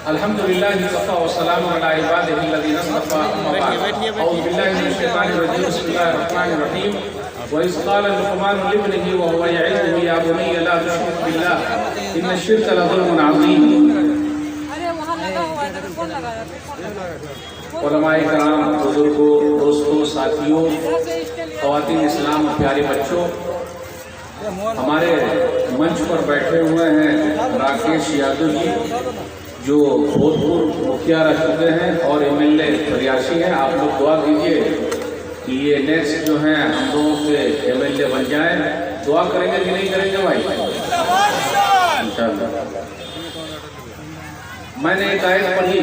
अल्हम्दुलिल्लाह वफ़ा व सलाम अला इबादिहिल्लज़ीना इस्तफ़ा अम्मा बाद। औज़ु बिल्लाहि मिनश शैतानिर रजीम। बिस्मिल्लाहिर रहमानिर रहीम। व इज़ क़ाल लुक़मानु लिब्निही व हुवा य'iज़ुहु या बुनय्या ला तुश्रिक बिल्लाह इन्न शिर्क लज़ुल्मुन अज़ीम। उलमाए कराम, बुजुर्गों, दोस्तों, साथियों, ख़वातीन इस्लाम, प्यारे बच्चों, हमारे मंच पर बैठे हुए हैं राकेश यादव जी, जो भूतपूर्व मुखिया रह चुके हैं और एमएलए प्रत्याशी हैं। आप लोग दुआ कीजिए कि ये नेक्स्ट जो हैं हम लोगों के एमएलए बन जाएं। दुआ करेंगे कि नहीं करेंगे भाई? इंशाअल्लाह। मैंने एक आयत पढ़ी,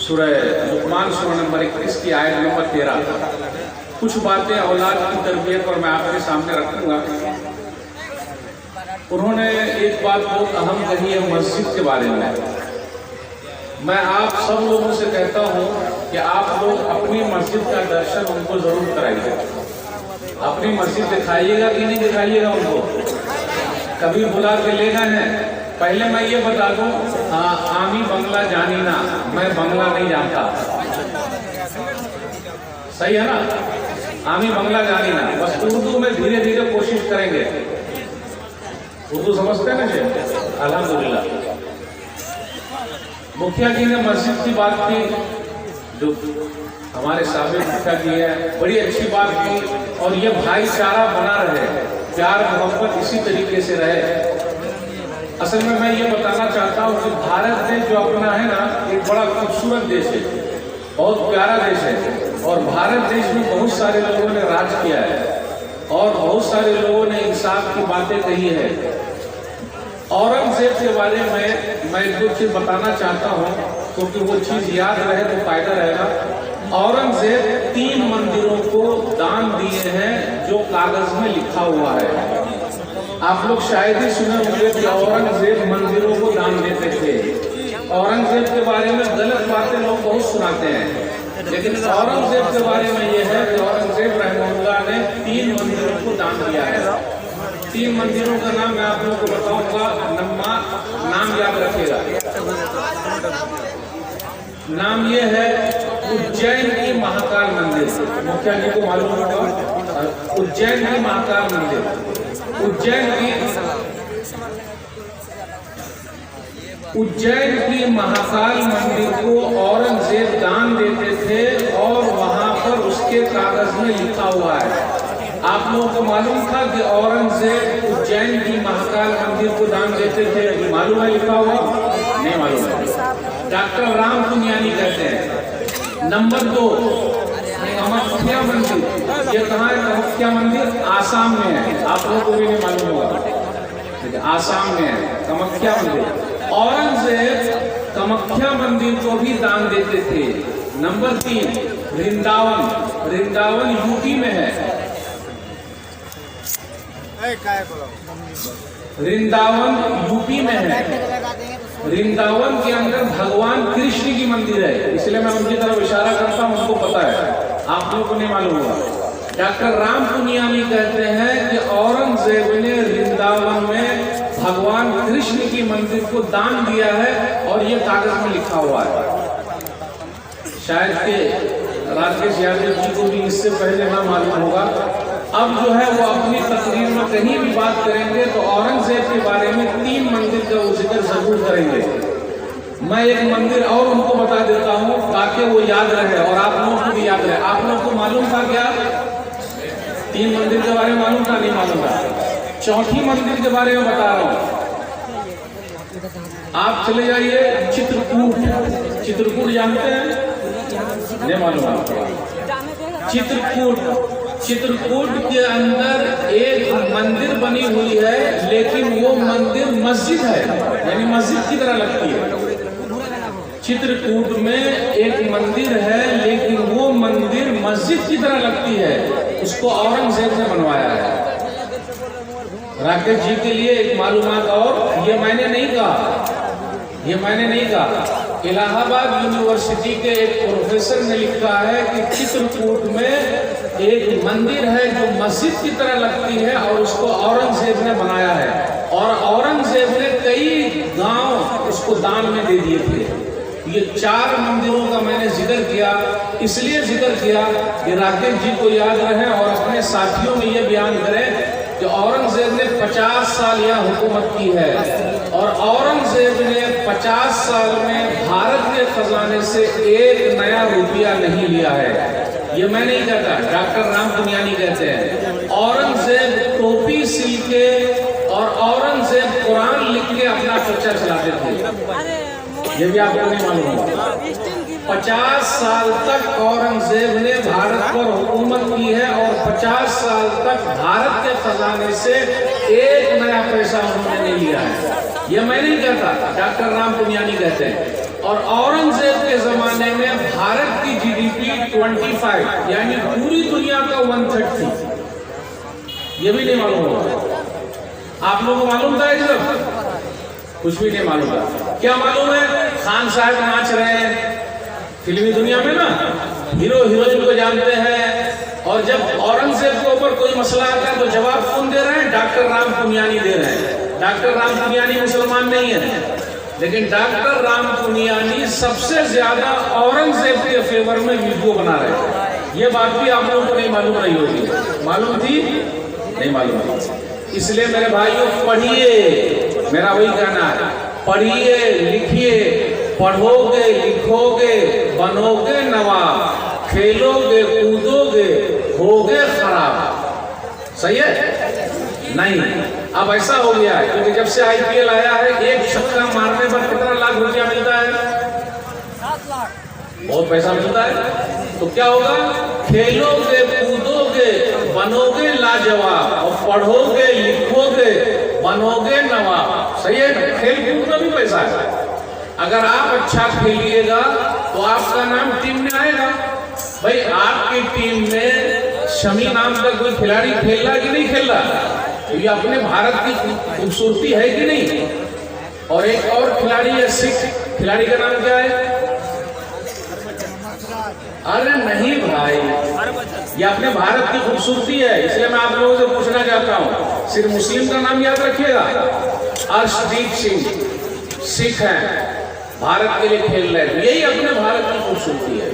सूरह लुक़मान सूरह नंबर 21 की आयत नंबर 13। कुछ बातें औलाद की तरबियत पर मैं आपके सामने रखूंगा। उन्होंने एक बात बहुत अहम कही है मस्जिद के बारे में। मैं आप सब लोगों से कहता हूँ कि आप लोग अपनी मस्जिद का दर्शन उनको जरूर कराइए। अपनी मस्जिद दिखाइएगा कि नहीं दिखाइएगा उनको? कभी बुला के ले गए हैं? पहले मैं ये बता दूं, आमी बंगला जानी ना, मैं बंगला नहीं जानता। सही है ना? आमी बंगला जानी ना, बस उर्दू में धीरे धीरे कोशिश करेंगे। उर्दू समझते हैं ना जी? अल्हम्दुलिल्लाह। मुखिया जी ने मस्जिद की बात की, जो हमारे साबिक़ मुखिया जी है, बड़ी अच्छी बात की। और ये भाईचारा बना रहे, प्यार मोहब्बत इसी तरीके से रहे। असल में मैं ये बताना चाहता हूँ कि भारत देश जो अपना है ना, एक बड़ा खूबसूरत देश है, बहुत प्यारा देश है। और भारत देश में बहुत सारे लोगों ने राज किया है और बहुत सारे लोगों ने इंसाफ की बातें कही है। औरंगजेब के बारे में मैं दो चीज बताना चाहता हूँ, क्योंकि वो चीज याद रहे तो फायदा रहेगा। औरंगजेब 3 मंदिरों को दान दिए हैं जो कागज में लिखा हुआ है। आप लोग शायद ही सुने होंगे कि औरंगजेब मंदिरों को दान देते थे। औरंगजेब के बारे में गलत बातें लोग बहुत सुनाते हैं, लेकिन औरंगजेब के बारे में यह है कि औरंगजेब रहमतुल्लाह ने 3 मंदिरों को दान दिया है। 3 मंदिरों का नाम मैं आप लोगों को बताऊंगा, नाम याद रखिएगा। नाम ये है उज्जैन की महाकाल मंदिर। मुखिया जी को मालूम होगा, उज्जैन की महाकाल मंदिर। उज्जैन की महाकाल मंदिर को औरंगजेब दान देते थे और वहां पर उसके कागज में लिखा हुआ है। आप लोगों को मालूम था कि औरंगजेब उज्जैन की महाकाल मंदिर को दान देते थे? मालूम है लिखा हुआ? नहीं मालूम है। डॉक्टर राम पुनियानी कहते हैं। नंबर 2, कामाख्या मंदिर। ये कहाँ है कामाख्या मंदिर? आसाम में है। आप लोगों को भी नहीं मालूम होगा, आसाम में है कामाख्या मंदिर। औरंगजेब कामाख्या मंदिर को भी दान देते थे। नंबर 3, वृंदावन यूपी में है। वृंदावन यूपी में है। वृंदावन के अंदर भगवान कृष्ण की मंदिर है, इसलिए मैं उनकी तरफ इशारा करता हूँ, उनको पता है, आप लोगों को नहीं मालूम होगा। डॉक्टर राम पुनियानी कहते हैं कि औरंगजेब ने वृंदावन में भगवान कृष्ण की मंदिर को दान दिया है और ये कागज में लिखा हुआ है। शायद के राकेश यादव जी को भी इससे पहले ना मालूम होगा। अब जो है वो अपनी तकरीर में कहीं भी बात करेंगे तो औरंगजेब के बारे में 3 मंदिर का वो जिक्र जरूर करेंगे। मैं एक मंदिर और उनको बता देता हूँ ताकि वो याद रहे और आप लोगों को भी याद रहे। आप लोगों को मालूम था क्या? 3 मंदिर के बारे में मालूम था? नहीं मालूम था। चौथी मंदिर के बारे में बता रहा हूँ। आप चले जाइए चित्रकूट जानते हैं? नहीं मालूम आपको? चित्रकूट के अंदर एक मंदिर बनी हुई है, लेकिन वो मंदिर मस्जिद है, यानी मस्जिद की तरह लगती है। चित्रकूट में एक मंदिर है, लेकिन वो मंदिर मस्जिद की तरह लगती है। उसको औरंगजेब ने बनवाया है। राकेश जी के लिए एक मालूमात और, ये मैंने नहीं कहा, इलाहाबाद यूनिवर्सिटी के एक प्रोफेसर ने लिखा है कि चित्रकूट में एक मंदिर है जो मस्जिद की तरह लगती है और उसको औरंगजेब ने बनाया है। और औरंगजेब ने कई गांव उसको दान में दे दिए थे। ये 4 मंदिरों का मैंने जिक्र किया, इसलिए जिक्र किया कि राकेश जी को याद रहे और अपने साथियों में ये बयान करें कि औरंगजेब ने 50 साल यहाँ हुकूमत की है और औरंगजेब ने 50 साल में भारत के खजाने से एक नया रुपया नहीं लिया है। ये मैं नहीं कहता, डॉक्टर राम पुनियानी कहते हैं। औरंगजेब टोपी सिल के और औरंगजेब कुरान लिख के अपना खर्चा चलाते थे, ये भी आपको नहीं मालूम होगा। 50 साल तक औरंगजेब ने भारत पर हुकूमत की है और 50 साल तक भारत के खजाने से एक नया पैसा उन्होंने नहीं लिया है। ये मैं नहीं कहता, डॉक्टर राम पुनियानी कहते हैं। और औरंगजेब के जमाने में भारत की जीडीपी 25 यानी पूरी दुनिया का 1/3 थी। ये भी नहीं मालूम होगा। आप लोगों को मालूम था ये सब? कुछ भी नहीं मालूम था। क्या मालूम है? खान साहब नाच रहे हैं फिल्मी दुनिया में ना, हीरो हीरोइन को जानते हैं। और जब औरंगजेब के ऊपर कोई मसला आता है तो जवाब कौन दे रहे हैं? डॉक्टर राम पुनियानी दे रहे हैं। डॉक्टर राम पुनियानी मुसलमान नहीं है, लेकिन डॉक्टर राम पुनियानी सबसे ज्यादा औरंगजेब के फेवर में वीडियो बना रहे हैं। ये बात भी आप लोगों को नहीं मालूम रही होगी। मालूम थी? नहीं मालूम थी। इसलिए मेरे भाइयों, पढ़िए, मेरा वही कहना है, पढ़िए लिखिए, पढ़ोगे लिखोगे बनोगे नवाब, खेलोगे कूदोगे होगे खराब। सही है? नहीं, अब ऐसा हो गया है क्योंकि जब से आईपीएल आया है, एक छक्का मारने पर कितना लाख रुपया मिलता है? 7 लाख। बहुत पैसा मिलता है। तो क्या होगा? खेलोगे कूदोगे बनोगे लाजवाब और पढ़ोगे लिखोगे बनोगे नवाब। सही है ना? खेल कूद में भी पैसा है। अगर आप अच्छा खेलिएगा तो आपका नाम टीम में आएगा। भाई, आपकी टीम में शमी नाम का कोई खिलाड़ी खेल रहा कि नहीं खेल रहा? तो ये अपने भारत की खूबसूरती है कि नहीं? और एक और खिलाड़ी है, सिख खिलाड़ी का नाम क्या है? अरे नहीं भाई, ये अपने भारत की खूबसूरती है। इसलिए मैं आप लोगों से पूछना चाहता हूँ, सिर्फ मुस्लिम का नाम याद रखिएगा। अर्शदीप सिंह सिख हैं, भारत के लिए खेल रहे हैं। यही अपने भारत की खूबसूरती है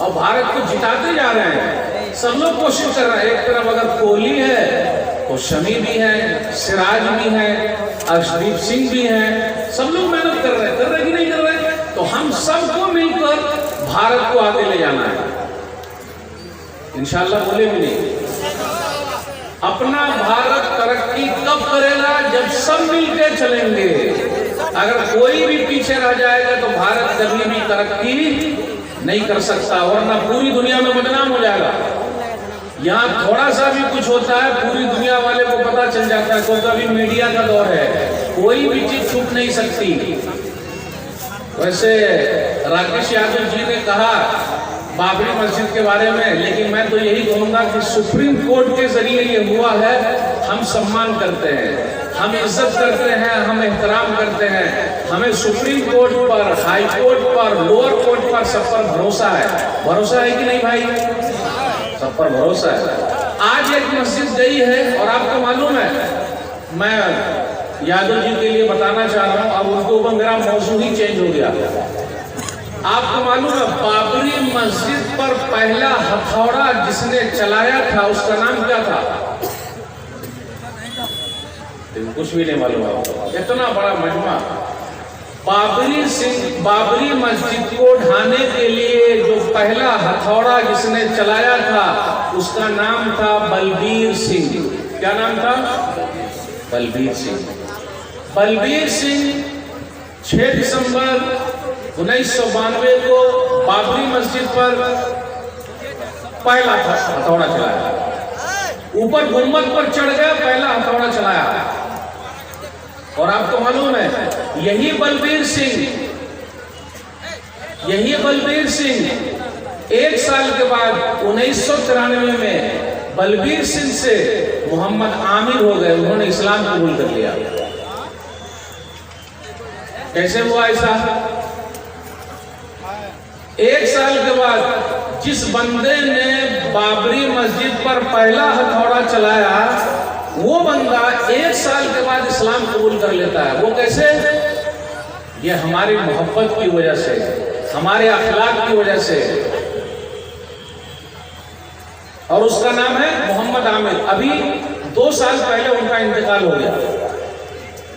और भारत को जिताते जा रहे हैं। सब लोग कोशिश कर रहे हैं। एक तरफ अगर कोहली है तो शमी भी है, सिराज भी है, अर्शदीप सिंह भी है। सब लोग मेहनत कर रहे कि नहीं कर रहे? तो हम सबको मिलकर भारत को आगे ले जाना है इंशाल्लाह। बोले भी नहीं, अपना भारत तरक्की तब करेगा जब सब मिलकर चलेंगे। अगर कोई भी पीछे रह जाएगा तो भारत कभी भी तरक्की नहीं कर सकता, वरना पूरी दुनिया में बदनाम हो जाएगा। यहाँ थोड़ा सा भी कुछ होता है पूरी दुनिया वाले को पता चल जाता है, क्योंकि अभी मीडिया का दौर है, कोई भी चीज छुप नहीं सकती। वैसे राकेश यादव जी ने कहा बाबरी मस्जिद के बारे में, लेकिन मैं तो यही कहूंगा कि सुप्रीम कोर्ट के जरिए ये हुआ है। हम सम्मान करते हैं, हम इज्जत करते हैं, हम एहतराम करते हैं। हमें सुप्रीम कोर्ट पर, हाई कोर्ट पर, लोअर कोर्ट पर सब पर भरोसा है। भरोसा है कि नहीं भाई? सब पर भरोसा है। आज एक मस्जिद गई है और आपको मालूम है, मैं यादव जी के लिए बताना चाह रहा हूँ, अब उनके ऊपर मेरा मौजू ही चेंज हो गया। आपको मालूम है, बाबरी मस्जिद पर पहला हथौड़ा जिसने चलाया था उसका नाम क्या था? कुछ भी नहीं मालूम आपको? इतना बड़ा मजमा। बाबरी मस्जिद को ढाने के लिए जो पहला हथौड़ा जिसने चलाया था उसका नाम था बलबीर सिंह। क्या नाम था? बलबीर सिंह। बलबीर सिंह 6 दिसंबर 1992 को बाबरी मस्जिद पर पहला हथौड़ा चलाया। ऊपर गुम्बद पर चढ़ गया, पहला हथौड़ा चलाया। और आपको मालूम है, यही बलबीर सिंह 1 साल के बाद 1993 में बलबीर सिंह से मोहम्मद आमिर हो गए। उन्होंने इस्लाम कबूल कर लिया। कैसे हुआ ऐसा? 1 साल के बाद जिस बंदे ने बाबरी मस्जिद पर पहला हथौड़ा चलाया वो बंदा 1 साल के बाद इस्लाम कबूल कर लेता है। वो कैसे? ये हमारी मोहब्बत की वजह से, हमारे अखलाक की वजह से। और उसका नाम है मोहम्मद आमिर। अभी 2 साल पहले उनका इंतकाल हो गया।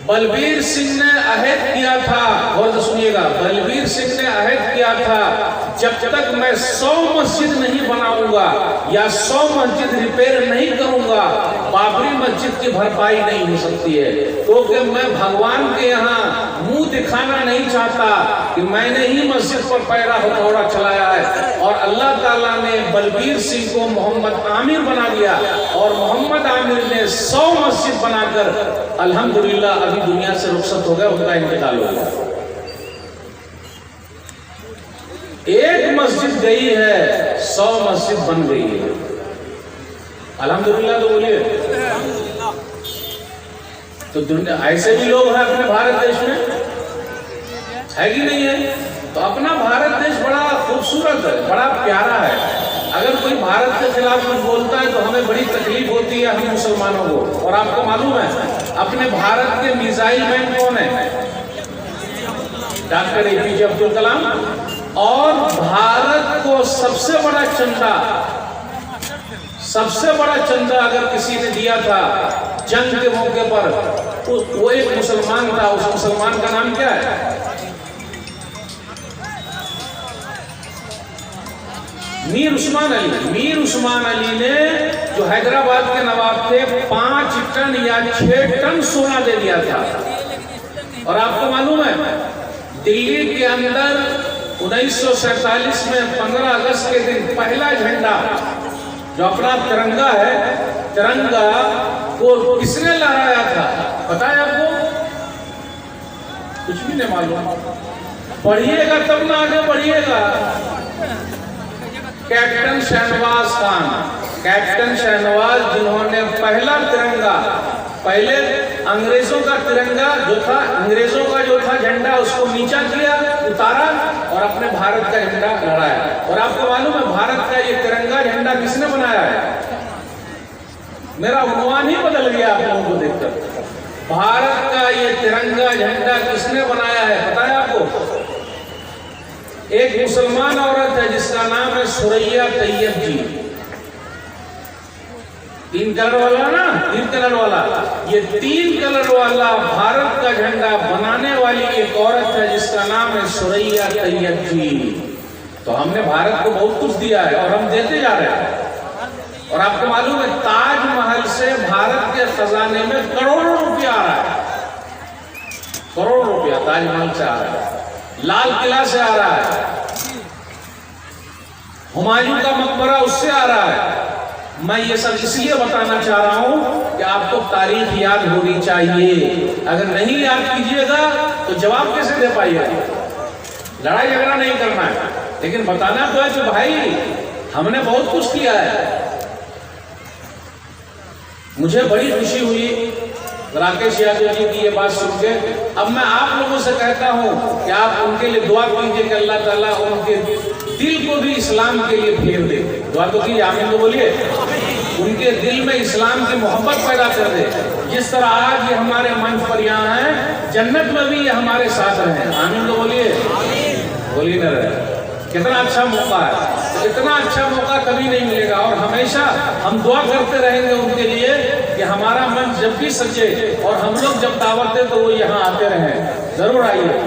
बलबीर सिंह ने अहद किया था, और तो सुनिएगा, बलबीर सिंह ने अहद किया था, जब तक मैं 100 मस्जिद नहीं बनाऊंगा या 100 मस्जिद रिपेयर नहीं करूंगा, बाबरी मस्जिद की भरपाई नहीं हो सकती है। क्योंकि मैं भगवान के यहाँ मुंह दिखाना नहीं चाहता कि मैंने ही मस्जिद पर पैरा हथौड़ा चलाया है। और अल्लाह ताला ने बलबीर सिंह को मोहम्मद आमिर बना दिया, और मोहम्मद आमिर ने 100 मस्जिद बनाकर अल्हम्दुलिल्लाह अभी दुनिया से रुखसत हो गया, उनका इंतकाल हो गया। एक मस्जिद गई है, 100 मस्जिद बन गई है। अल्हम्दुलिल्लाह तो बोलिए। तो दुनिया ऐसे भी लोग हैं अपने भारत देश में, है कि नहीं है? तो अपना भारत देश बड़ा खूबसूरत है, बड़ा प्यारा है। अगर कोई भारत के खिलाफ कुछ बोलता है तो हमें बड़ी तकलीफ होती है, हम मुसलमानों को। और आपको मालूम है अपने भारत के मिसाइल मैन कौन है? Doctor APJ Abdul Kalam. और भारत को सबसे बड़ा चंदा अगर किसी ने दिया था जंग के मौके पर, तो वो एक मुसलमान था। उस मुसलमान का नाम क्या है? मीर उस्मान अली। मीर उस्मान अली ने, जो हैदराबाद के नवाब थे, 5 टन या 6 टन सोना दे दिया था। और आपको मालूम है दिल्ली के अंदर 1947 में 15 अगस्त के दिन पहला झंडा, जो अपना तिरंगा है, तिरंगा को किसने लहराया था पता है आपको? कुछ भी नहीं मालूम। पढ़िएगा तब ना आगे बढ़िएगा। कैप्टन शहनवाज खान, कैप्टन शहनवाज, जिन्होंने पहला तिरंगा, पहले अंग्रेजों का तिरंगा जो था, अंग्रेजों का जो था झंडा, उसको नीचा किया, उतारा और अपने भारत का झंडा लहराया। और आपको मालूम है भारत का ये तिरंगा झंडा किसने बनाया है? मेरा उन्वान ही बदल गया आप लोगों को देखकर। भारत का ये तिरंगा झंडा किसने बनाया है पता है आपको? एक मुसलमान औरत है जिसका नाम है सुरैया तैयब जी। 3 कलर वाला ना, 3 कलर वाला, ये 3 कलर वाला भारत का झंडा बनाने वाली एक औरत है जिसका नाम है सुरैया तैयब जी। तो हमने भारत को बहुत कुछ दिया है और हम देते जा रहे हैं। और आपको मालूम है ताजमहल से भारत के खजाने में करोड़ों रुपया आ रहा है। करोड़ों रुपया ताजमहल से आ रहा है, लाल किला से आ रहा है, हुमायूं का मकबरा उससे आ रहा है। मैं ये सब इसलिए बताना चाह रहा हूं कि आपको तारीख याद होनी चाहिए। अगर नहीं याद कीजिएगा तो जवाब कैसे दे पाइएगा? लड़ाई झगड़ा नहीं करना है, लेकिन बताना तो है कि भाई हमने बहुत कुछ किया है। मुझे बड़ी खुशी हुई राकेश यादव जी की ये बात सुन के। अब मैं आप लोगों से कहता हूं कि आप उनके लिए दुआ कीजिए कि अल्लाह ताला उनके दिल को भी इस्लाम के लिए फेर दे। दुआ तो कीजिए, आमीन तो बोलिए। उनके दिल में इस्लाम की मोहब्बत पैदा कर दे। जिस तरह आज ये हमारे मंच पर यहाँ हैं, जन्नत में भी ये हमारे साथ रहे। आमीन तो बोलिए, बोलिए न रहे। कितना अच्छा मौका है, इतना अच्छा मौका कभी नहीं मिलेगा। और हमेशा हम दुआ करते रहेंगे उनके लिए कि हमारा मन जब भी सचे और हम लोग जब दावत दें तो वो यहाँ आते रहें। जरूर आइए,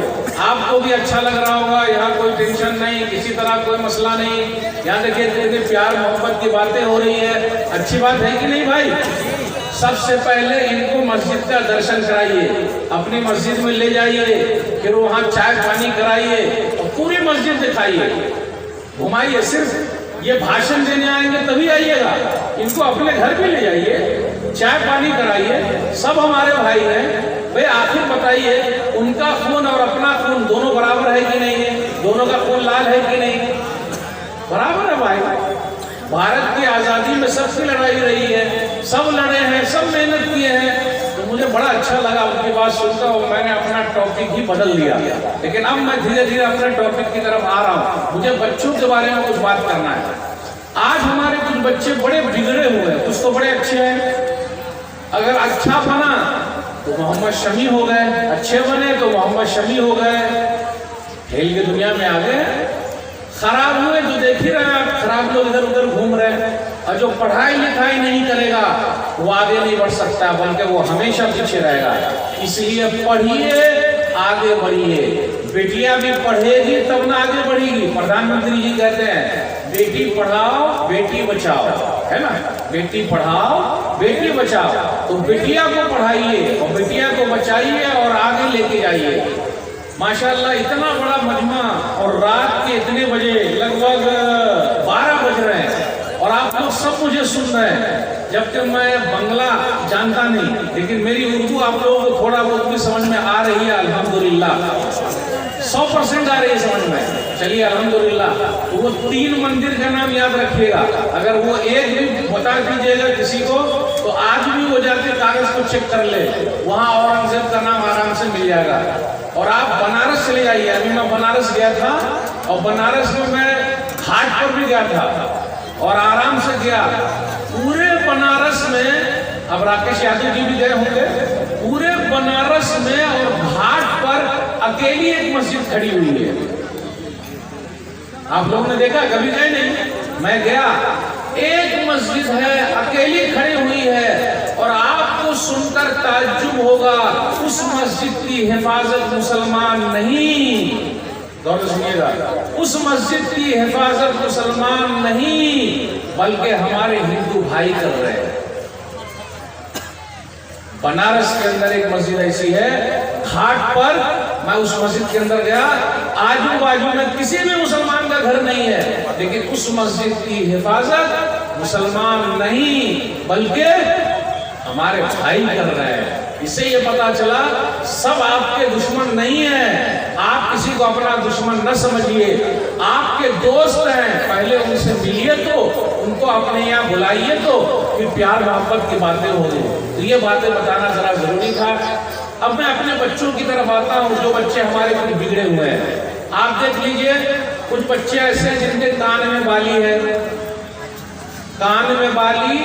आपको भी अच्छा लग रहा होगा। यहाँ कोई टेंशन नहीं, किसी तरह कोई मसला नहीं। यहाँ देखिए कितने प्यार मोहब्बत की बातें हो रही है। अच्छी बात है कि नहीं भाई? सबसे पहले इनको मस्जिद का दर्शन कराइए, अपनी मस्जिद में ले जाइए, फिर वहाँ चाय पानी कराइए और पूरी मस्जिद दिखाइए, घुमाइए। सिर्फ ये भाषण देने आएंगे तभी आइएगा, इनको अपने घर भी ले जाइए, चाय पानी कराइए। सब हमारे भाई हैं भाई। आखिर बताइए, उनका खून और अपना खून दोनों बराबर है कि नहीं है? दोनों का खून लाल है कि नहीं? बराबर है भाई। भारत की आज़ादी में सबकी लड़ाई रही है, सब लड़े हैं, सब मेहनत किए हैं। तो मुझे बड़ा अच्छा लगा उनकी बात सुनकर और मैंने अपना टॉपिक ही बदल दिया। लेकिन अब मैं धीरे धीरे अपने टॉपिक की तरफ आ रहा हूँ। मुझे बच्चों के बारे में कुछ बात करना है। आज हमारे कुछ बच्चे बड़े बिगड़े हुए हैं, कुछ तो बड़े अच्छे हैं, अगर अच्छा बना तो मोहम्मद शमी हो गए, अच्छे बने तो मोहम्मद शमी हो गए, खेल की दुनिया में आ गए। खराब हुए तो देख ही रहे हैं, खराब लोग इधर उधर घूम रहे हैं। और जो पढ़ाई लिखाई नहीं करेगा वो आगे नहीं बढ़ सकता, बल्कि वो हमेशा पीछे रहेगा। इसलिए पढ़िए, आगे बढ़िए। बेटियां भी पढ़ेगी तब ना आगे बढ़ेगी। प्रधानमंत्री जी कहते हैं बेटी पढ़ाओ बेटी बचाओ, है ना, बेटी पढ़ाओ बेटी बचाओ। तो बेटियां को पढ़ाइए और बेटियां को बचाइए और आगे लेके जाइए। माशाल्लाह इतना बड़ा मजमा, और रात के इतने बजे, लगभग 12 बज रहे हैं और आप लोग सब मुझे सुन रहे हैं। जबकि मैं बंगला जानता नहीं, लेकिन मेरी उर्दू आप लोगों को थोड़ा बहुत भी समझ में आ रही है अल्हम्दुलिल्लाह, 100% आ रही है समझ में। चलिए अल्हम्दुलिल्लाह। तो वो 3 मंदिर का नाम याद रखिएगा। अगर वो एक भी बता दीजिएगा किसी को तो आज भी वो जाके कागज को चेक कर ले, वहाँ औरंगजेब का नाम आराम से मिल जाएगा। और आप बनारस चले जाइए। अभी मैं बनारस गया था और बनारस में मैं घाट पर भी गया था और आराम से गया। पूरे बनारस में, अब राकेश यादव जी भी गए होंगे, पूरे बनारस में और घाट पर अकेली एक मस्जिद खड़ी हुई है। आप लोगों ने देखा? कभी गए नहीं? मैं गया, एक मस्जिद है अकेली खड़ी हुई है और आपको सुनकर ताज्जुब होगा, उस मस्जिद की हिफाजत मुसलमान नहीं, गौर से सुनिएगा, उस मस्जिद की हिफाजत मुसलमान नहीं बल्कि हमारे हिंदू भाई कर रहे हैं। बनारस के अंदर एक मस्जिद ऐसी है, घाट पर, मैं उस मस्जिद के अंदर गया, आजू बाजू में किसी भी मुसलमान का घर नहीं है, लेकिन उस मस्जिद की हिफाजत मुसलमान नहीं बल्कि हमारे भाई कर रहे हैं। इससे ये पता चला सब आपके दुश्मन नहीं है। आप किसी को अपना दुश्मन न समझिए, आपके दोस्त हैं, पहले उनसे मिलिए तो उनको अपने यहाँ बुलाइए तो फिर प्यार मोहब्बत की बातें होंगी। तो ये बातें बताना जरा जरूरी था। अब मैं अपने बच्चों की तरफ आता हूँ, जो बच्चे हमारे कुछ बिगड़े हुए हैं। आप देख लीजिए, कुछ बच्चे ऐसे हैं जिनके कान में बाली है, कान में बाली,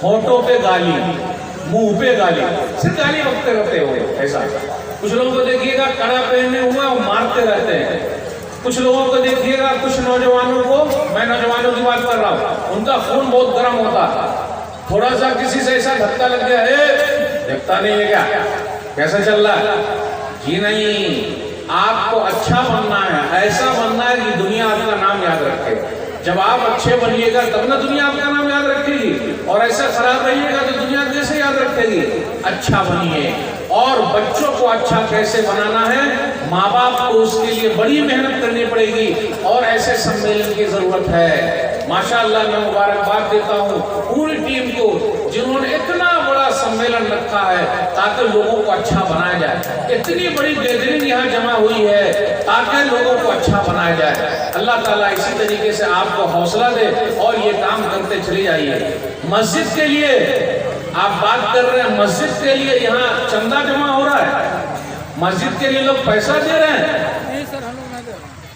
होठों पे गाली, मुंह पे गाली, सिर्फ गाली बकते रहते हो। ऐसा कुछ लोगों को देखिएगा कड़ा पहने हुए और मारते रहते हैं। कुछ लोगों को देखिएगा, कुछ नौजवानों को, मैं नौजवानों की बात कर रहा हूँ, उनका खून बहुत गर्म होता है। थोड़ा सा किसी से ऐसा धक्का लग गया, देखता नहीं है क्या, कैसा चल रहा है? जी नहीं, आपको अच्छा बनना है, ऐसा बनना है कि दुनिया आपका नाम याद रखे। जब आप अच्छे बनिएगा तब ना दुनिया आपका नाम याद रखेगी, और ऐसा खराब रहिएगा तो दुनिया कैसे याद रखेगी? अच्छा बनिए। और बच्चों को अच्छा कैसे बनाना है, माँ बाप को उसके लिए बड़ी मेहनत करनी पड़ेगी और ऐसे सम्मेलन की जरूरत है। माशाअल्लाह, मैं मुबारकबाद देता हूँ पूरी टीम को जिन्होंने इतना बड़ा सम्मेलन रखा है ताकि लोगों को अच्छा बनाया जाए। इतनी बड़ी गैदरिंग यहाँ जमा हुई है ताकि लोगों को अच्छा बनाया जाए। अल्लाह ताला इसी तरीके से आपको हौसला दे और ये काम करते चले जाइए। मस्जिद के लिए आप बात कर रहे हैं, मस्जिद के लिए यहाँ चंदा जमा हो रहा है, मस्जिद के लिए लोग पैसा दे रहे हैं,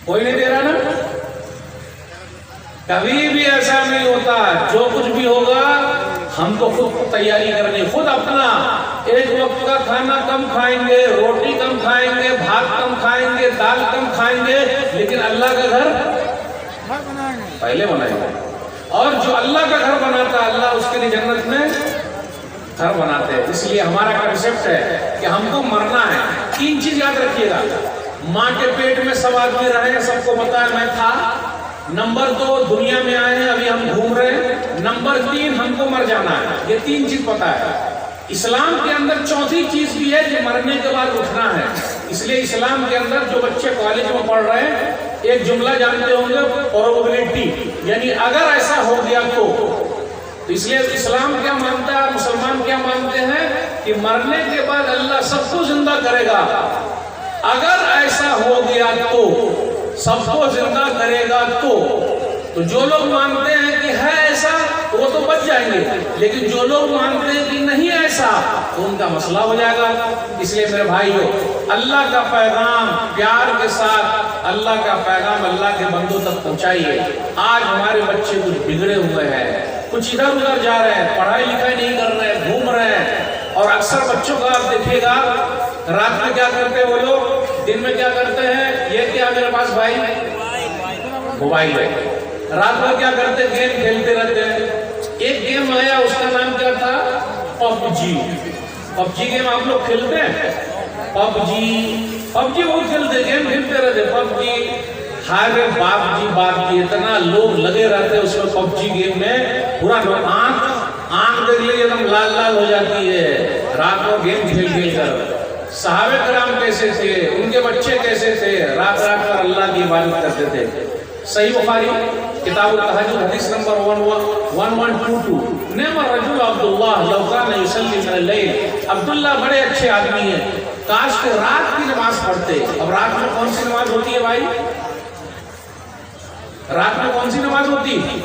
कोई नहीं दे रहा ना। कभी भी ऐसा नहीं होता, जो कुछ भी होगा हमको खुद तैयारी करनी, खुद अपना एक वक्त का खाना कम खाएंगे, रोटी कम खाएंगे, भात कम खाएंगे, दाल कम खाएंगे, लेकिन अल्लाह का घर पहले बनाएंगे। और जो अल्लाह का घर बनाता है, अल्लाह उसके लिए जन्नत में घर बनाते हैं। इसलिए हमारा कंसेप्ट है कि हमको मरना है। 3 चीज याद रखिएगा, माँ के पेट में सब आदमी रहे, सबको पता है मैं था। नंबर 2, दुनिया में आए हैं, अभी हम घूम रहे हैं। नंबर 3, हमको मर जाना है। ये 3 चीज पता है। इस्लाम के अंदर चौथी चीज भी है कि मरने के बाद उठना है। इसलिए इस्लाम के अंदर जो बच्चे कॉलेज में पढ़ रहे हैं, एक जुमला जानते होंगे, प्रोबेबिलिटी, यानी अगर ऐसा हो गया तो इसलिए इस्लाम क्या मानता है, मुसलमान क्या मानते हैं कि मरने के बाद अल्लाह सबको जिंदा करेगा। अगर ऐसा हो गया तो सबको जिंदा करेगा तो जो लोग मानते हैं कि है ऐसा वो तो बच जाएंगे, लेकिन जो लोग मानते हैं कि नहीं ऐसा तो उनका मसला हो जाएगा। इसलिए मेरे भाइयों, अल्लाह का पैगाम प्यार के साथ, अल्लाह का पैगाम अल्लाह के बंदों तक पहुंचाइए। आज हमारे बच्चे कुछ बिगड़े हुए हैं, कुछ इधर उधर जा रहे हैं, पढ़ाई लिखाई नहीं कर रहे हैं, घूम रहे हैं। और अक्सर बच्चों का आप देखिएगा, रात में क्या करते हैं वो लोग, दिन में क्या करते हैं, ये क्या मेरे पास भाई मोबाइल है, रात में क्या करते हैं, गेम खेलते रहते हैं। एक गेम आया, उसका नाम क्या था, पबजी। पबजी गेम आप लोग खेलते हैं? पबजी वो खेलते, गेम खेलते रहते पबजी। हाय बाप जी इतना लोग लगे रहते उसमें पबजी गेम में, पूरा आंख देख लीजिए एकदम लाल लाल हो जाती है रात को गेम खेल खेल कर। सहाबे कराम कैसे थे, उनके बच्चे कैसे थे, रात रात भर अल्लाह की इबादत करते थे। सही बुखारी किताब तहज्जुद हदीस नंबर 1122, नेम रजुल अब्दुल्लाह लौ कान युसल्ली मिन अल-लैल। अब्दुल्लाह बड़े अच्छे आदमी हैं, काश के रात की नमाज पढ़ते। अब रात में कौन सी नमाज होती है भाई, रात में कौन सी नमाज होती है,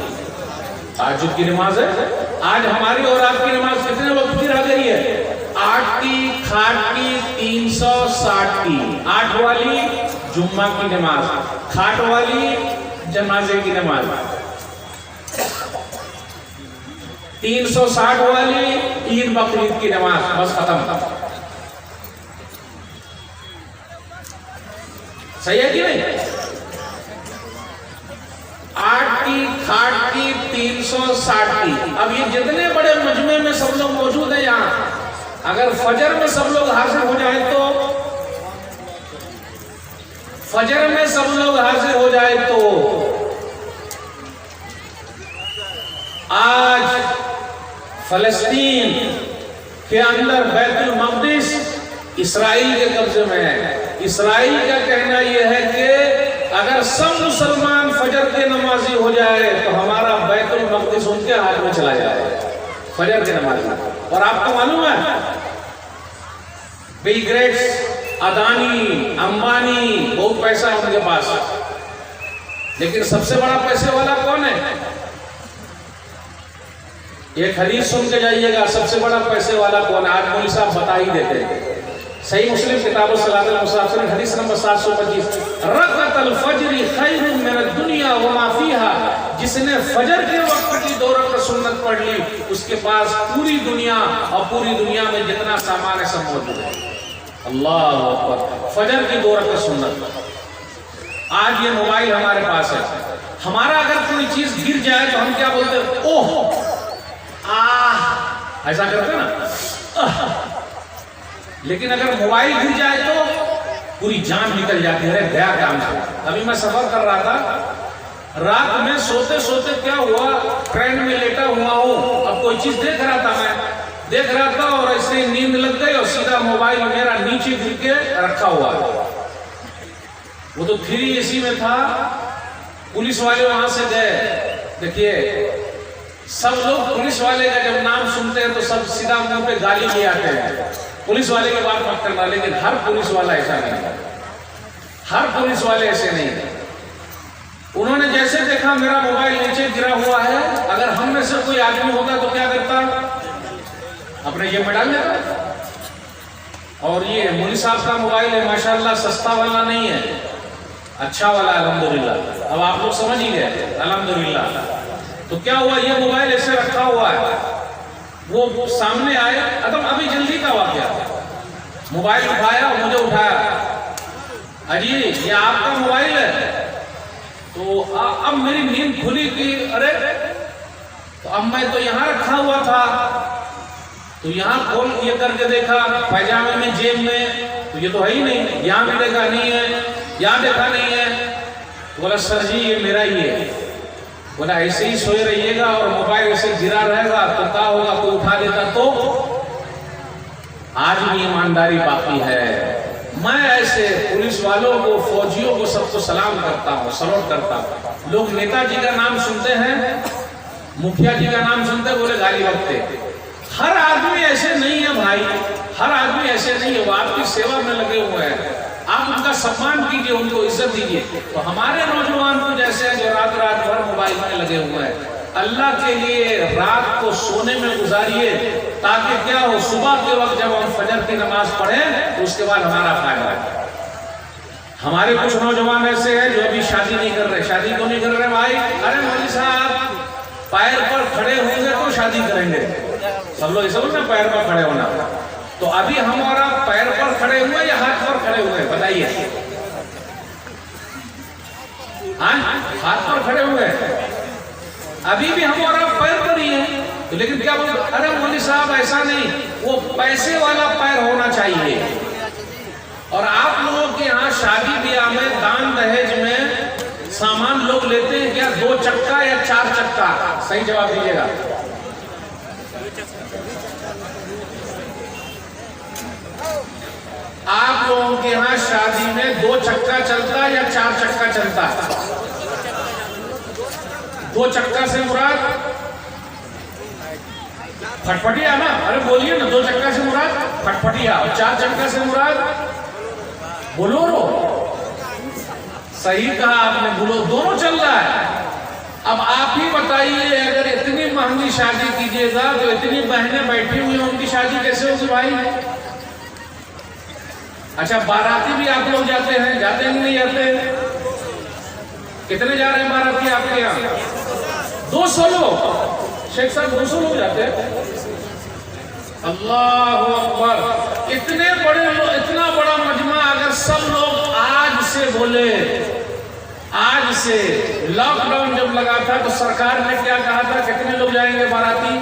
तहज्जुद की नमाज है। आज हमारी और आपकी नमाज कितने वक्त की रह गई है, 8 की, खाट की, 360 की। 8 वाली जुम्मा की नमाज, खाट वाली जनाजे की नमाज, 360 वाली ईद बकरीद की नमाज, बस खत्म। सही है कि नहीं? 8 की, खाट की, 360 की। अब ये जितने बड़े मजमे में सब लोग मौजूद है यहाँ, अगर फजर में सब लोग हाजिर हो जाए तो, फजर में सब लोग हाजिर हो जाए तो आज फलस्तीन के अंदर बैतुल मक़दिस इसराइल के कब्जे में है। इसराइल का कहना यह है कि अगर सब मुसलमान फजर के नमाजी हो जाए तो हमारा बैतुल मक़दिस उनके हाथ में चला जाए, फजर के नमाजी। और आपको मालूम है बिल गेट्स, अदानी, अंबानी, बहुत पैसा है उनके पास, लेकिन सबसे बड़ा पैसे वाला कौन है? एक हदीस सुन के जाइएगा, सबसे बड़ा पैसे वाला कौन है, आज मौलवी साहब बता ही देते हैं। सही मुस्लिम किताब सलातुल मुसाफिर हदीस नंबर 725, रकअतुल फज्र खैरुम मिनद दुनिया व मा फीहा। जिसने फजर के वक्त की 2 रकात सुन्नत पढ़ ली, उसके पास पूरी दुनिया और पूरी दुनिया में जितना सामान है सब मौजूद है। अल्लाह अकबर, फजर की 2 रकात सुन्नत। आज ये मोबाइल हमारे पास है, हमारा अगर कोई चीज गिर जाए तो हम क्या बोलते हैं, ओह ऐसा करते ना। लेकिन अगर मोबाइल गिर जाए तो पूरी जान निकल जाती है, गया काम से। अभी मैं सफर कर रहा था, रात में सोते सोते क्या हुआ, ट्रेन में लेटा हुआ हूँ, अब कोई चीज देख रहा था, मैं देख रहा था और ऐसे नींद लग गई और सीधा मोबाइल मेरा नीचे गिर के रखा हुआ। वो तो 3 AC में था। पुलिस वाले वहां से गए, देखिए सब लोग पुलिस वाले का जब नाम सुनते हैं तो सब सीधा मुंह पे गाली ले आते हैं, पुलिस वाले की बात मत करना। लेकिन हर पुलिस वाला ऐसा नहीं है, हर पुलिस वाले ऐसे नहीं है। उन्होंने जैसे देखा मेरा मोबाइल नीचे गिरा हुआ है, अगर हम में से कोई आदमी होता तो क्या करता, अपने जेब में डाल देता। और ये मौलवी साहब का मोबाइल है, माशाल्लाह सस्ता वाला नहीं है, अच्छा वाला, अल्हम्दुलिल्लाह। अब आप लोग समझ ही गए, अल्हम्दुलिल्लाह। तो क्या हुआ, ये मोबाइल ऐसे रखा हुआ है, वो सामने आए, अभी जल्दी का वाकया, मोबाइल उठाया, मुझे उठाया, अजी ये आपका मोबाइल है। तो अब मेरी नींद खुली कि अरे, तो अब मैं तो यहाँ रखा हुआ था, तो यहाँ खोल ये करके देखा, पैजामे में, जेब में, तो ये तो है ही नहीं, यहाँ भी देखा नहीं है, यहाँ देखा नहीं है। बोला सर जी ये मेरा ही है। बोला ऐसे ही सोए रहिएगा और मोबाइल ऐसे गिरा रहेगा तो क्या होगा, कोई उठा लेता तो। आज भी ईमानदारी बाकी है। मैं ऐसे पुलिस वालों को, फौजियों को, सबको सलाम करता हूँ, सलोट करता हूँ। लोग नेताजी का नाम सुनते हैं, मुखिया जी का नाम सुनते बोले गाली बकते। हर आदमी ऐसे नहीं है भाई, हर आदमी ऐसे नहीं है, वो आपकी सेवा में लगे हुए हैं, आप उनका सम्मान कीजिए, उनको इज्जत दीजिए। तो हमारे नौजवान तो जैसे हैं जो रात रात भर मोबाइल में लगे हुए हैं, अल्लाह के लिए रात को सोने में गुजारिए, ताकि क्या हो, सुबह के वक्त जब हम फजर की नमाज पढ़ें तो उसके बाद हमारा फायदा है। हमारे कुछ नौजवान ऐसे हैं जो अभी शादी नहीं कर रहे। शादी क्यों नहीं कर रहे भाई? अरे मौलवी साहब पैर पर खड़े होंगे तो शादी करेंगे। सब लोग ऐसा ना पैर पर खड़े होना। तो अभी हमारा पैर पर खड़े हुए या हाथ पर खड़े हुए बताइए? हाँ, हाथ पर खड़े हुए। अभी भी हमारा पैर पर ही है। तो लेकिन क्या बोलते, अरे मौलवी साहब ऐसा नहीं, वो पैसे वाला पैर होना चाहिए। और आप लोगों के यहाँ शादी ब्याह में दान दहेज में सामान लोग लेते हैं क्या? 2 चक्का या 4 चक्का? सही जवाब दीजिएगा। आप लोगों के यहाँ शादी में 2 चक्का चलता या 4 चक्का चलता? 2 चक्का से मुराद फटफटिया ना? अरे बोलिए ना, 2 चक्का से मुराद फटफटिया, और 4 चक्का से मुराद बोलोरो। सही कहा आपने, बोलो दोनों चल रहा है। अब आप ही बताइए, अगर इतनी महंगी शादी कीजिएगा तो इतनी बहनें बैठी हुई हैं, उनकी शादी कैसे होगी भाई? अच्छा, बाराती भी आप लोग जाते हैं, जाते हैं कि नहीं जाते? कितने जा रहे हैं बाराती आपके यहाँ? 200 लोग। शेख साहब 200 लोग जाते हैं। अल्लाह अकबर। इतने बड़े लोग, इतना बड़ा मजमा, अगर सब लोग आज से बोले, आज से लॉकडाउन जब लगा था तो सरकार ने क्या कहा था, कितने लोग जाएंगे बाराती?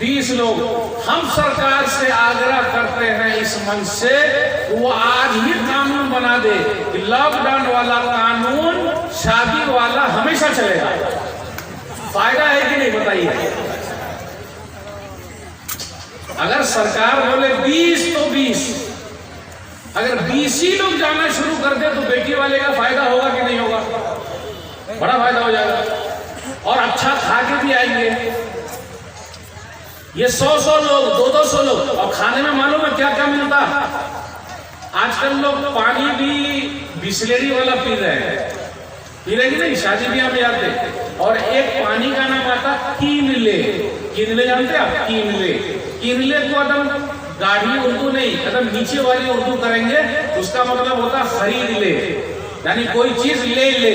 20 लोग। हम सरकार से आग्रह करते हैं इस मंच से, वो आज ही कानून बना दे कि लॉकडाउन वाला कानून शादी वाला हमेशा चलेगा। फायदा है कि नहीं बताइए? अगर सरकार बोले 20 तो 20, अगर 20 ही लोग जाना शुरू कर दे तो बेटी वाले का फायदा होगा कि नहीं होगा? बड़ा फायदा हो जाएगा। और अच्छा खा के भी आएंगे। ये 100 लोग, 200 लोग, और खाने में मालूम है क्या क्या मिलता? आजकल लोग पानी भी बिस्लेरी वाला पी रहे हैं। पी रहे कि नहीं? शादी ब्याह में जाते। और एक पानी का नाम आता कीनले। कीनले जानते आप? कीनले। कीनले को एकदम गाढ़ी उर्दू नहीं, एकदम नीचे वाली उर्दू करेंगे, उसका मतलब होता खरीद ले, यानी कोई चीज ले ले।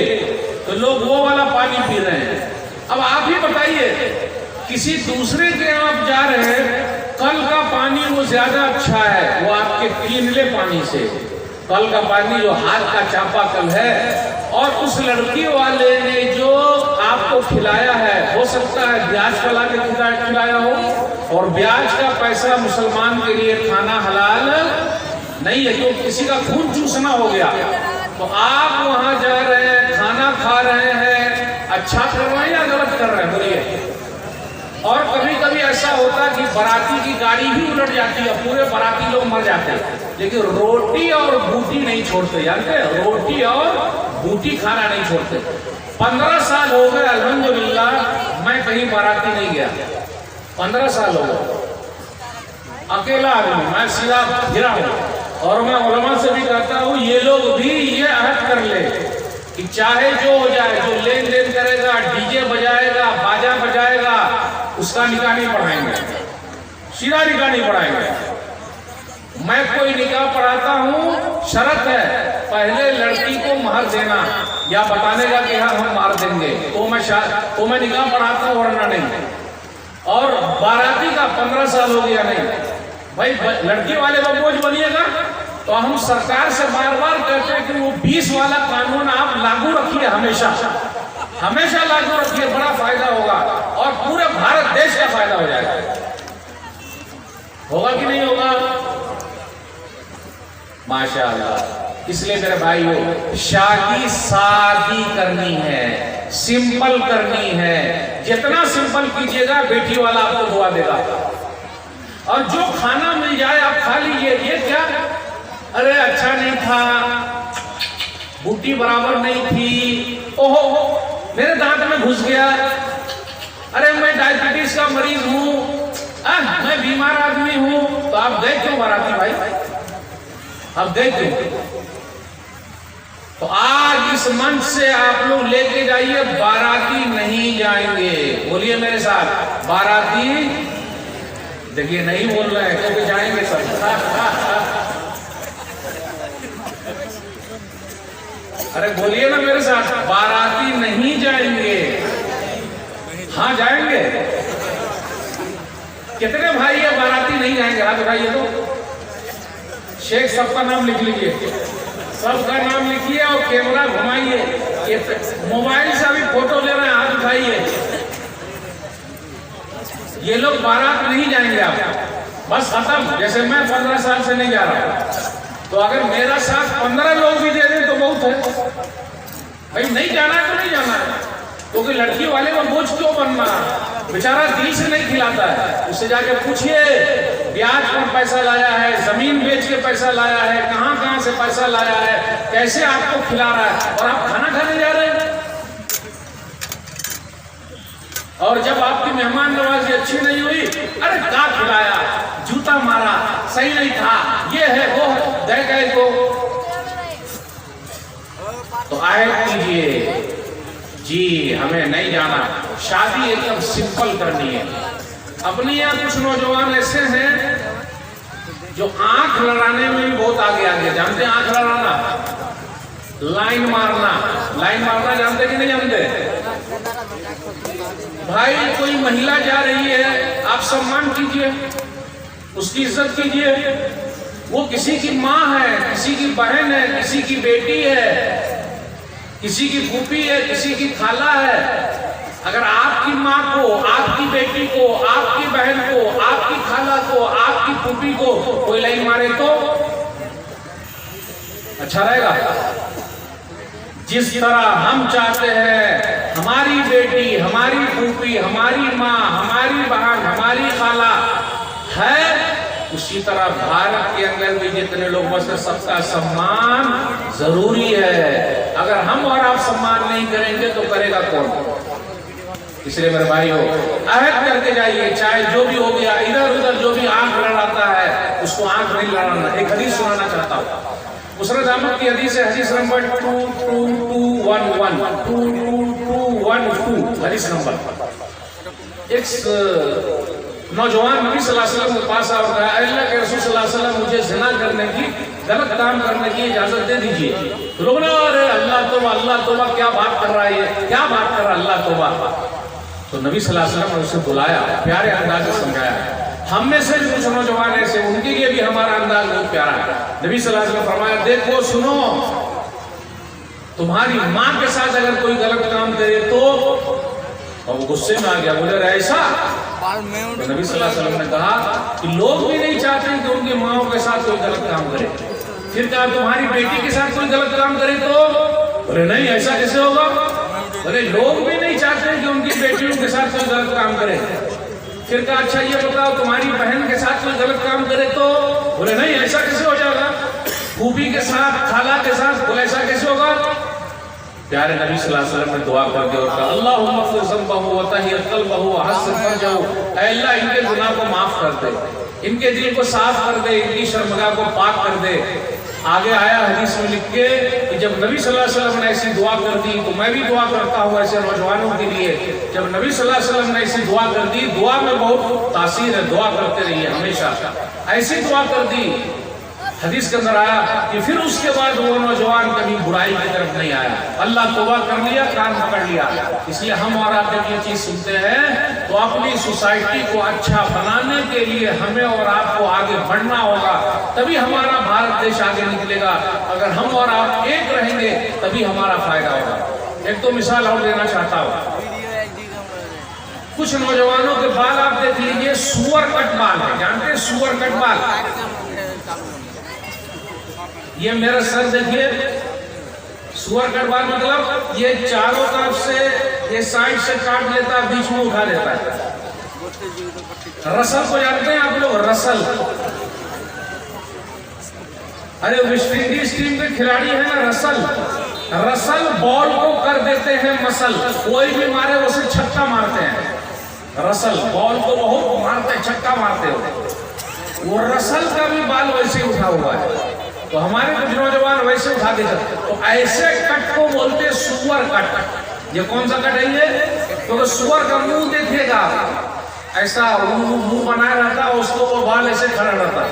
तो लोग वो वाला पानी पी रहे हैं। अब आप ही बताइए, किसी दूसरे के यहाँ आप जा रहे हैं, कल का पानी वो ज्यादा अच्छा है वो आपके कीनले पानी से। कल का पानी जो हाथ का चापाकल है, और उस लड़की वाले ने जो आपको खिलाया है, हो सकता है ब्याज का ला के खिलाया हो, और ब्याज का पैसा मुसलमान के लिए खाना हलाल नहीं है, तो किसी का खून चूसना हो गया। तो आप वहां जा रहे हैं, खाना खा रहे हैं, अच्छा कर रहे हैं या गलत कर रहे हैं बोलिए? और कभी कभी ऐसा होता है कि बाराती की गाड़ी ही उलट जाती है, पूरे बाराती लोग मर जाते हैं, लेकिन रोटी और बूटी नहीं छोड़ते। जानते हैं? रोटी और बूटी खाना नहीं छोड़ते। 15 साल हो गए अल्हम्दुलिल्लाह, मैं कहीं बाराती नहीं गया। 15 साल हो गए, अकेला आदमी, मैं सीधा गिरा हूँ। और मैं उलमा से भी कहता हूँ, ये लोग भी ये अहद कर ले कि चाहे जो हो जाए, जो लेन देन करेगा, डीजे बजाएगा, बाजा बजाएगा, उसका निकाह नहीं पढ़ाएंगे, सीधा निकाह नहीं पढ़ाएंगे। मैं कोई निकाह पढ़ाता हूँ, शर्त है पहले लड़की को महर देना या बताने का कि हाँ हम मार देंगे, तो मैं निकाह पढ़ाता हूँ, वरना नहीं। और बाराती का 15 साल हो गया नहीं भाई, लड़की वाले को बोझ बनिएगा। तो हम सरकार से बार बार कहते हैं कि वो 20 वाला कानून आप लागू रखिए, हमेशा हमेशा लागू रखिए, बड़ा फायदा होगा और पूरे भारत देश का फायदा हो जाएगा। होगा कि नहीं होगा? माशाअल्लाह। इसलिए मेरे भाइयों, शादी सादी करनी है, सिंपल करनी है। जितना सिंपल कीजिएगा, बेटी वाला आपको दुआ देगा। और जो खाना मिल जाए आप खा लीजिए। ये क्या, अरे अच्छा नहीं था, बूटी बराबर नहीं थी, ओहो मेरे दांत में घुस गया, अरे मैं डायबिटीज का मरीज हूँ, मैं बीमार आदमी हूँ। तो आप गए क्यों बाराती भाई? आप गए क्यों? तो आज इस मंच से आप लोग लेके जाइए, बाराती नहीं जाएंगे। बोलिए मेरे साथ, बाराती। देखिए नहीं बोल रहे हैं क्योंकि जाएंगे सब। अरे बोलिए ना मेरे साथ, बाराती नहीं जाएंगे। हाँ जाएंगे। कितने भाई है बाराती नहीं जाएंगे? हाथ उठाइए तो। शेख सबका नाम लिख लीजिए, सबका नाम लिखिए और कैमरा घुमाइए। मोबाइल से अभी फोटो ले रहे हैं, हाथ उठाइए। ये लोग बारात नहीं जाएंगे आप, बस खत्म। जैसे मैं 15 साल से नहीं जा रहा, तो अगर मेरा साथ 15 लोग भी दे दें तो बहुत है भाई। नहीं जाना है तो नहीं जाना है, क्योंकि लड़की वाले को बोझ क्यों बनना? बेचारा दिल से नहीं खिलाता है। उससे जाके पूछिए ब्याज पर पैसा लाया है, जमीन बेच के पैसा लाया है, कहां कहां से पैसा लाया है, कैसे आपको खिला रहा है, और आप खाना खाने जा रहे हैं। और जब आपकी मेहमान नवाजी अच्छी नहीं हुई, अरे क्या खिलाया, जूता मारा, सही नहीं था, ये है वो है, दे गए तो आए कीजिए जी, हमें नहीं जाना। शादी एकदम सिंपल करनी है। अपने यहाँ कुछ नौजवान ऐसे हैं जो आंख लड़ाने में भी बहुत आगे आगे। जानते हैं आंख लड़ाना? लाइन मारना। लाइन मारना जानते कि नहीं जानते? भाई कोई महिला जा रही है, आप सम्मान कीजिए, उसकी इज्जत कीजिए। वो किसी की माँ है, किसी की बहन है, किसी की बेटी है, किसी की फूफी है, किसी की खाला है। अगर आपकी माँ को, आपकी बेटी को, आपकी बहन को, आपकी खाला को, आपकी फूफी को कोई लाइन मारे तो अच्छा रहेगा? जिस तरह हम चाहते हैं हमारी बेटी, हमारी फूफी, हमारी माँ, हमारी बहन, हमारी खाला है, उसी तरह भारत के अंदर भी जितने लोग बसे सबका सम्मान जरूरी है। अगर हम और आप सम्मान नहीं करेंगे तो करेगा कौन? इसलिए मेरे भाइयों, अहद करके जाइए, चाहे जो भी हो गया, इधर उधर जो भी आंख लड़ाता है उसको आंख नहीं लड़ाना। एक हदीस सुनाना चाहता हूँ, मुसरत अहमद की हदीस है, हदीस नंबर 22212 22212 हदीस नंबर। एक नौजवान नबी सल्लल्लाहु अलैहि वसल्लम के पास आया और कहा, अल्लाह के रसूल सल्लल्लाहु अलैहि वसल्लम, मुझे ज़िना करने की, गलत काम करने की इजाजत दे दीजिए। लोग ना, अरे अल्लाह तौबा क्या बात कर रहा है, ये क्या बात कर रहा है, अल्लाह तौबा। तो नबी सल्लल्लाहु अलैहि वसल्लम ने उसे बुलाया, प्यारे अंदाज से समझाया। हम में से कुछ नौजवान ऐसे, उनके लिए भी हमारा अंदाज बहुत प्यारा है। नबी सल्लल्लाहु अलैहि वसल्लम फरमाया, देखो सुनो, तुम्हारी माँ के साथ अगर कोई गलत काम करे तो, और वो गुस्से में आ गया, बोले ऐसा? तो नबी सल्लल्लाहु अलैहि वसल्लम ने कहा कि लोग भी नहीं चाहते कि उनकी माओं के साथ कोई गलत काम करे। फिर कहा तुम्हारी बेटी के साथ कोई गलत काम करे तो? बोले नहीं, ऐसा कैसे होगा? बोले लोग भी नहीं चाहते कि उनकी बेटियों के साथ कोई गलत काम करे। फिर कहा अच्छा ये बताओ तुम्हारी बहन के साथ कोई गलत काम करे तो? बोले नहीं, ऐसा कैसे हो जाएगा? फूफी के साथ, खाला के साथ, बोले ऐसा कैसे होगा? प्यारे नबी सल्लल्लाहु अलैहि वसल्लम ने दुआ कर दी और कहा, अल्लाहुम्मा ग़फ़िर ज़ंबहु व तहिर क़ल्बहु व हस्सिन फ़रजहु, ऐ अल्लाह इनके गुनाह को माफ कर दे, इनके दिल को साफ कर दे, इनकी शर्मगाह को पाक कर दे। आगे आया हदीस में लिख के कि जब नबी सल्लल्लाहु अलैहि वसल्लम ने ऐसी दुआ कर दी तो मैं भी दुआ करता हूँ ऐसे नौजवानों के लिए। जब नबी सल्लल्लाहु अलैहि वसल्लम ने ऐसी दुआ कर दी, दुआ में बहुत तासीर है, दुआ करते रहिए हमेशा। ऐसी दुआ कर दी, हदीस के अंदर आया कि फिर उसके बाद वो नौजवान कभी बुराई की तरफ नहीं आया। अल्लाह तौबा कर लिया, कान पकड़ लिया। इसलिए हम और आप जब ये चीज सुनते हैं तो अपनी सोसाइटी को अच्छा बनाने के लिए हमें और आपको आगे बढ़ना होगा, तभी हमारा भारत देश आगे निकलेगा। अगर हम और आप एक रहेंगे तभी हमारा फायदा होगा। एक तो मिसाल और देना चाहता हूँ, कुछ नौजवानों के बाल आप देख लीजिए, सुअर कट बाल है। जानते हैं सुअर कट बाल? ये मेरा सर देखिए, सुअर कट बाल मतलब ये चारों तरफ से, ये साइड से काट लेता है, बीच में उठा लेता है। रसल को जानते हैं आप लोग? रसल, अरे वेस्ट इंडीज टीम के खिलाड़ी है ना रसल, रसल बॉल को कर देते हैं मसल, कोई भी मारे उसे छक्का मारते हैं। रसल बॉल को बहुत मारते हैं, छक्का मारते हो। वो रसल का भी बाल वैसे उठा हुआ है, तो हमारे कुछ नौजवान वैसे उठा के जाते। तो ऐसे कट को बोलते सुअर कट। ये कौन सा कट है ये? तो सुअर का मुंह देखिएगा, ऐसा मुंह बनाया रहता है, उसको वो बाल ऐसे खड़ा रहता है।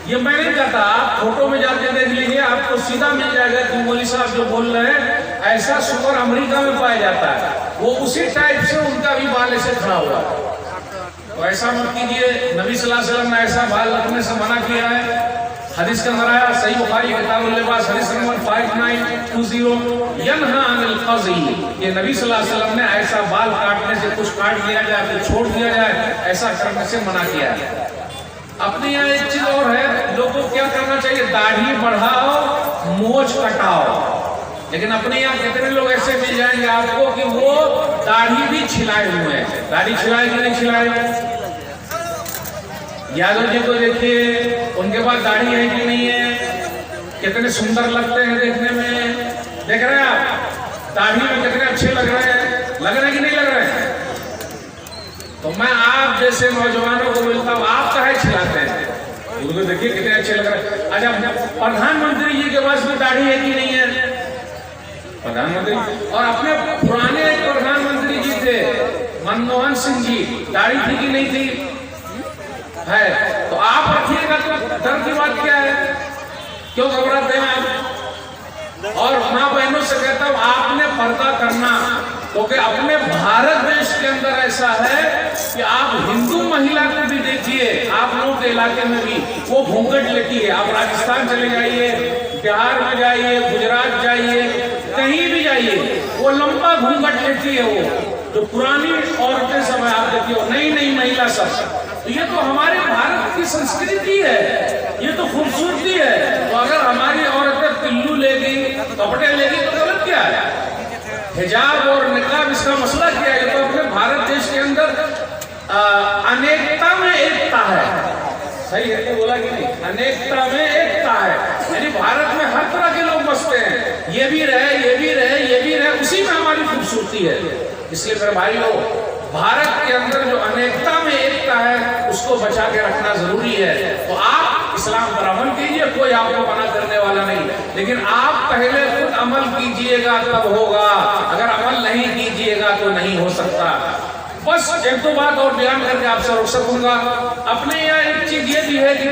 ये मैं नहीं कहता, आप फोटो में जाके देख लीजिए, आपको सीधा मिल जाएगा कि मौलवी साहब जो बोल रहे हैं ऐसा सुअर अमेरिका में पाया जाता है, वो उसी टाइप से उनका भी बाल ऐसे खड़ा हुआ है। तो ऐसा मत कीजिए, नबी सल्लल्लाहु अलैहि वसल्लम ने ऐसा बाल रखने से मना किया है। हदीस के अंदर आया, सही बुखारी किताबुल लिबास हदीस नंबर 5920, यन्हा अनिल क़ज़ी, ये नबी सल्लल्लाहु अलैहि वसल्लम ने ऐसा बाल काटने से, कुछ काट लिया जाए तो छोड़ दिया जाए, ऐसा करने से मना किया है। अपने यहाँ एक चीज और है, लोगों को क्या करना चाहिए, दाढ़ी बढ़ाओ, मोछ कटाओ। लेकिन अपने यहाँ कितने लोग ऐसे मिल जाएंगे आपको कि वो दाढ़ी भी छिलाए हुए हैं। दाढ़ी छिलाए कि नहीं छिलाए? यादव जी को देखिए, उनके पास दाढ़ी है कि नहीं है? कितने सुंदर लगते हैं देखने में, देख रहे हैं आप? दाढ़ी में कितने अच्छे लग रहे हैं, लग रहे हैं कि नहीं लग रहे हैं? तो मैं आप जैसे नौजवानों को बोलता हूँ, आप काहे छिलाते हैं? उनको देखिए कितने अच्छे लग रहे हैं। अच्छा, प्रधानमंत्री जी के पास भी दाढ़ी है कि नहीं है? प्रधानमंत्री और अपने पुराने प्रधानमंत्री जी थे मनमोहन सिंह जी, दाढ़ी थी कि नहीं थी? है। तो आप रखिएगा तो डर की बात क्या है? क्यों घबराते हैं आप? और माँ बहनों से कहता हूँ, आपने पर्दा करना, क्योंकि अपने भारत देश के अंदर ऐसा है कि आप हिंदू महिला को भी देखिए, आप लोगों के इलाके में भी वो घूंघट लेती है। आप राजस्थान चले जाइए, बिहार में जाइए, गुजरात जाइए, कहीं भी जाइए, वो लंबा घूंघट लेती है। वो जो पुरानी औरतें सब है, आप देखिए, नई नई महिला सब। तो ये तो हमारे भारत की संस्कृति है, ये तो खूबसूरती है। तो अगर हमारी औरतें पिल्लू लेगी, कपड़े लेगी, तो गलत क्या है? हिजाब और निकाब, इसका मसला क्या है? तो अपने भारत देश के अंदर अनेकता में एकता है। सही है तो बोला कि नहीं? अनेकता में एकता है, यानी भारत में हर तरह के लोग बसते हैं, ये भी रहे, ये भी रहे, ये भी रहे, उसी में हमारी खूबसूरती है। इसलिए मेरे भाइयों, भारत के अंदर जो अनेकता में एकता है, उसको बचा के रखना जरूरी है। तो आप इस्लाम पर अमल कीजिए, कोई आपको मना करने वाला नहीं, लेकिन आप पहले खुद अमल कीजिएगा तब होगा। अगर अमल नहीं कीजिएगा तो नहीं हो सकता। बस एक दो बात और बयान करके आपसे रुखसत दूंगा। अपने यहाँ एक चीज ये भी है कि